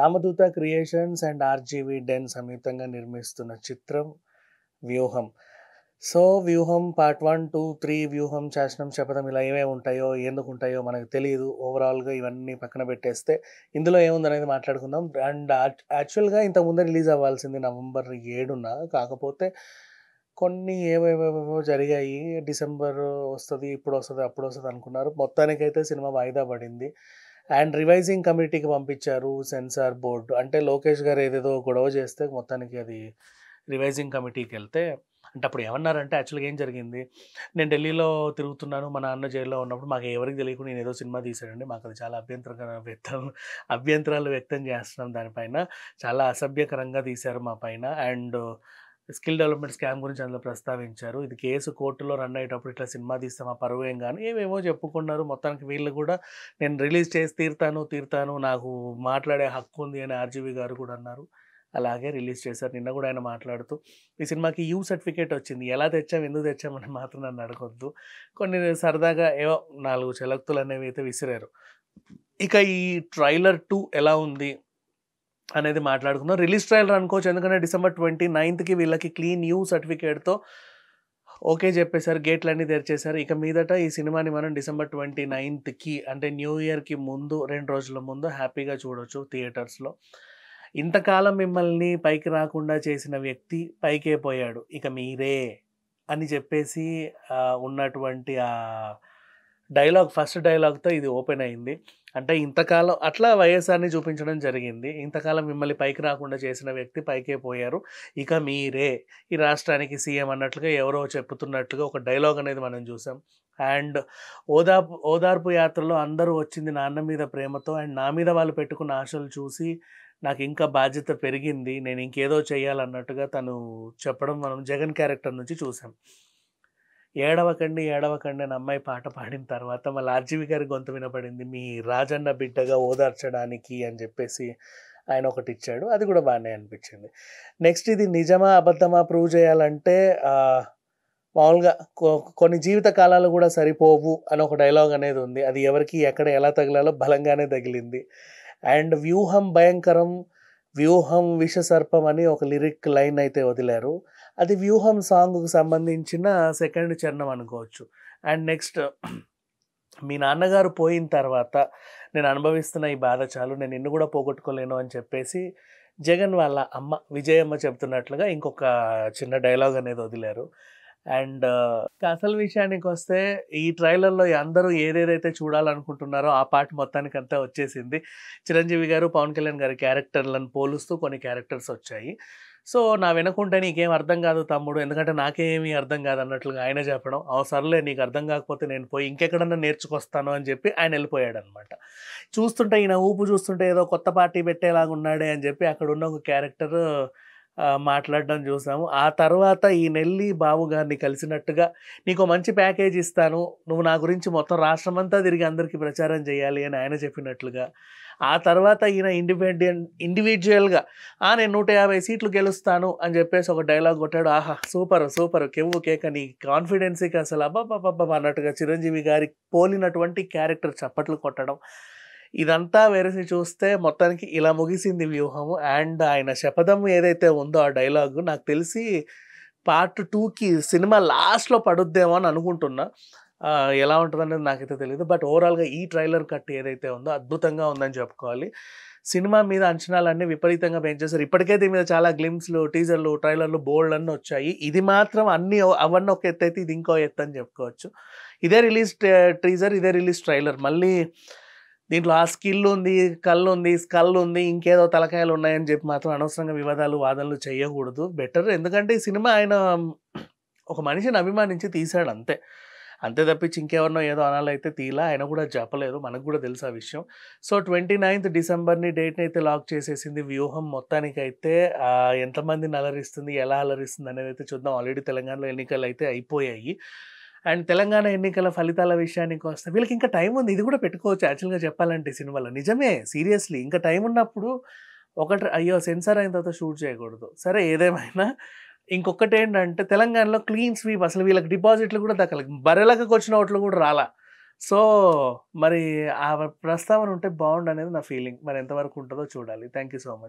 Ramaduta creations and RGV den సంయుక్తంగా నిర్మిస్తున్న చిత్రం 'వ్యూహం'. సో 'వ్యూహం' పార్ట్ 1, 2, 3 వ్యూహం, శాసనం, శపథం ఇలా ఏమేమి ఉంటాయో, ఎందుకుంటాయో మనకు తెలీదు. ఓవరాల్‌గా ఇవన్నీ పక్కన పెట్టేస్తే ఇందులో ఏముందనేది మాట్లాడుకుందాం. అండ్ యాక్చువల్‌గా ఇంతకుముందే రిలీజ్ అవ్వాల్సింది నవంబర్ 7న. కాకపోతే కొన్ని ఏవేవేవో జరిగాయి. డిసెంబర్ వస్తది, ఇప్పుడొస్తది, అప్పుడొస్తది అనుకున్నారు. మొత్తానికైతే సినిమా వాయిదా పడింది. అండ్ రివైజింగ్ కమిటీకి పంపించారు సెన్సార్ బోర్డ్. అంటే లోకేష్ గారు ఏదేదో గొడవ చేస్తే మొత్తానికి అది రివైజింగ్ కమిటీకెళ్తే అంటే అప్పుడు ఏమన్నారంటే యాక్చువల్‌గా ఏం జరిగింది, నేను ఢిల్లీలో తిరుగుతున్నాను. మా నాన్న జైల్‌లో ఉన్నప్పుడు మాకు ఎవరికీ తెలియకుండా నేనేదో సినిమా తీశానండి. మాకది చాలా అభ్యంతరాలు వ్యక్తం చేస్తున్నాం దానిపైన. చాలా అసభ్యకరంగా తీశారు మా పైన. అండ్ స్కిల్ డెవలప్‌మెంట్ స్కామ్ గురించి అందులో ప్రస్తావించారు. ఇది కేసు కోర్టులో రన్ అయ్యేటప్పుడు ఇట్లా సినిమా తీస్తే మా పరువేం గాని ఏవేవో చెప్పుకున్నారు. మొత్తానికి వీళ్ళు కూడా నేను రిలీజ్ చేసి తీరుతాను. నాకు మాట్లాడే హక్కు ఉంది అని ఆర్‌జీవి గారు కూడా అన్నారు. అలాగే రిలీజ్ చేశారు. నిన్న కూడా ఆయన మాట్లాడుతూ ఈ సినిమాకి యూ సర్టిఫికేట్ వచ్చింది. ఎలా తెచ్చాం, ఎందుకు తెచ్చామని మాత్రం నన్ను అడగొద్దు. కొన్ని సరదాగా ఏవో 4 చెలక్తులనేవి అయితే విసిరారు. ఇక ఈ ట్రైలర్ 2 ఎలా ఉంది అనేది మాట్లాడుకుందాం. రిలీజ్ ట్రైలర్ అనుకోవచ్చు. ఎందుకంటే డిసెంబర్ 29కి వీళ్ళకి క్లీన్ యూ సర్టిఫికేట్‌తో ఓకే చెప్పేసారు. గేట్లన్నీ తెరిచేశారు. ఇక మీదట ఈ సినిమాని మనం డిసెంబర్ 29కి అంటే న్యూ ఇయర్‌కి ముందు 2 రోజుల ముందు హ్యాపీగా చూడొచ్చు థియేటర్స్‌లో. ఇంతకాలం మిమ్మల్ని పైకి రాకుండా చేసిన వ్యక్తి పైకే పోయాడు. ఇక మీరే అని చెప్పేసి ఉన్నటువంటి ఫస్ట్ డైలాగ్‌తో ఇది ఓపెన్ అయింది. అంటే ఇంతకాలం అట్లా వైఎస్ఆర్‌ని చూపించడం జరిగింది. ఇంతకాలం మిమ్మల్ని పైకి రాకుండా చేసిన వ్యక్తి పైకే పోయారు. ఇక మీరే ఈ రాష్ట్రానికి సీఎం అన్నట్లుగా ఎవరో చెప్పుతున్నట్లుగా ఒక డైలాగ్ అనేది మనం చూసాం. అండ్ ఓదార్పు యాత్రలో అందరూ వచ్చింది నాన్న మీద ప్రేమతో అండ్ నా మీద వాళ్ళు పెట్టుకున్న ఆశలు చూసి నాకు ఇంకా బాధ్యత పెరిగింది. నేను ఇంకేదో చేయాలన్నట్టుగా తను చెప్పడం మనం జగన్ క్యారెక్టర్ నుంచి చూసాం. ఏడవకండి అని అమ్మాయి పాట పాడిన తర్వాత మళ్ళీ ఆర్‌జీవి గారి గొంతు వినపడింది. మీ రాజన్న బిడ్డగా ఓదార్చడానికి అని చెప్పేసి ఆయన ఒకటిచ్చాడు. అది కూడా బానే అనిపించింది. నెక్స్ట్ ఇది నిజమా, అబద్ధమా ప్రూవ్ చేయాలంటే మామూలుగా కొన్ని జీవిత కాలాలు కూడా సరిపోవు అని ఒక డైలాగ్ అనేది ఉంది. అది ఎవరికి ఎక్కడ ఎలా తగిలాలో బలంగానే తగిలింది. అండ్ వ్యూహం భయంకరం, వ్యూహం విషసర్పం అని ఒక లిరిక్ లైన్ అయితే వదిలారు. అది వ్యూహం సాంగ్‌కు సంబంధించిన సెకండ్ చరణం అనుకోవచ్చు. అండ్ నెక్స్ట్ మీ నాన్నగారు పోయిన తర్వాత నేను అనుభవిస్తున్న ఈ బాధ చాలు. నేను నిన్ను కూడా పోగొట్టుకోలేను అని చెప్పేసి జగన్ వాళ్ళ అమ్మ విజయమ్మ చెప్తున్నట్లుగా ఇంకొక చిన్న డైలాగ్ అనేది వదిలారు. అండ్ అసలు విషయానికొస్తే ఈ ట్రైలర్‌లో అందరూ ఏదేదైతే చూడాలనుకుంటున్నారో ఆ పార్ట్ మొత్తానికంతా వచ్చేసింది. చిరంజీవి గారు, పవన్ కళ్యాణ్ గారి క్యారెక్టర్‌లను పోలుస్తూ కొన్ని క్యారెక్టర్స్ వచ్చాయి. సో నా వెనకుంటే నీకేం అర్థం కాదు తమ్ముడు, ఎందుకంటే నాకేమీ అర్థం కాదన్నట్లుగా ఆయన చెప్పడం. సర్లే నీకు అర్థం కాకపోతే నేను పోయి ఇంకెక్కడన్నా నేర్చుకొస్తాను అని చెప్పి ఆయన వెళ్ళిపోయాడనమాట. చూస్తుంటే ఈయన ఊపు చూస్తుంటే ఏదో కొత్త పార్టీ పెట్టేలాగా ఉన్నాడే అని చెప్పి అక్కడున్న ఒక క్యారెక్టర్ మాట్లాడడం చూసాము. ఆ తర్వాత ఈయనెళ్ళి బాబు గారిని కలిసినట్టుగా నీకో మంచి ప్యాకేజ్ ఇస్తాను, నువ్వు నా గురించి మొత్తం రాష్ట్రమంతా తిరిగి అందరికీ ప్రచారం చేయాలి అని ఆయన చెప్పినట్లుగా. ఆ తర్వాత ఈయన ఇండివిజువల్‌గా నేను 150 సీట్లు గెలుస్తాను అని చెప్పేసి ఒక డైలాగ్ కొట్టాడు. ఆహా! సూపర్ కెవ్వు కేక నీ కాన్ఫిడెన్స్‌కి అసలు అబ్బబ్బబ్బబ్బా అన్నట్టుగా చిరంజీవి గారికి పోలినటువంటి క్యారెక్టర్ చప్పట్లు కొట్టడం. ఇదంతా వెరసి చూస్తే మొత్తానికి ఇలా ముగిసింది వ్యూహము. అండ్ ఆయన శపథం ఏదైతే ఉందో ఆ డైలాగ్ నాకు తెలిసి పార్ట్ 2కి సినిమా లాస్ట్‌లో పడుద్దేమో అని అనుకుంటున్నా. ఎలా ఉంటదనేది నాకైతే తెలీదు. బట్ ఓవరాల్‌గా ఈ ట్రైలర్ కట్ ఏదైతే ఉందో అద్భుతంగా ఉందని చెప్పుకోవాలి. సినిమా మీద అంచనాలన్నీ విపరీతంగా పెంచేశారు. ఇప్పటికే దీని మీద చాలా గ్లింప్స్‌లు, టీజర్‌లు, ట్రైలర్‌లు బోలెడన్ని వచ్చాయి. ఇది మాత్రం అవన్నీ ఒక ఎత్తైతే ఇది ఇంకో ఎత్తు అని చెప్పుకోవచ్చు. ఇదే రిలీజ్ టీజర్, ఇదే రిలీజ్ ట్రైలర్. మళ్ళీ దీంట్లో ఆ స్కిల్ ఉంది, స్కల్ ఉంది, ఇంకేదో తలకాయలు ఉన్నాయని చెప్పి మాత్రం అనవసరంగా వివాదాలు, వాదనలు చేయకూడదు. బెటర్. ఎందుకంటే ఈ సినిమా ఆయన ఒక మనిషిని అభిమానించి తీశాడు అంతే. అంతే తప్పించి ఇంకెవరినో ఏదో అనాలైతే తీయలా. ఆయన కూడా చెప్పలేదు. మనకు కూడా తెలుసు ఆ విషయం. సో 29th డిసెంబర్‌ని డేట్‌ని అయితే లాక్ చేసేసింది వ్యూహం. మొత్తానికైతే ఎంతమందిని అలరిస్తుంది, ఎలా అలరిస్తుంది అనేదైతే చూద్దాం. ఆల్రెడీ తెలంగాణలో ఎన్నికలు అయితే అయిపోయాయి. అండ్ తెలంగాణ ఎన్నికల ఫలితాల విషయానికి వస్తే వీళ్ళకి ఇంకా టైం ఉంది. ఇది కూడా పెట్టుకోవచ్చు యాక్చువల్‌గా చెప్పాలంటే సినిమాలో. నిజమే సీరియస్లీ ఇంకా టైం ఉన్నప్పుడు అయ్యో సెన్సార్ అయిన తర్వాత షూట్ చేయకూడదు. సరే ఏదేమైనా ఇంకొకటేంటంటే తెలంగాణలో క్లీన్ స్వీప్ అసలు వీళ్ళకి డిపాజిట్లు కూడా దక్కలే. బర్రెలకకొచ్చిన ఓట్లు కూడా రాలా. సో, మరి ఆ ప్రస్తావన ఉంటే బావుండనేది నా ఫీలింగ్. మరి ఎంతవరకు ఉంటదో చూడాలి. Thank you so much.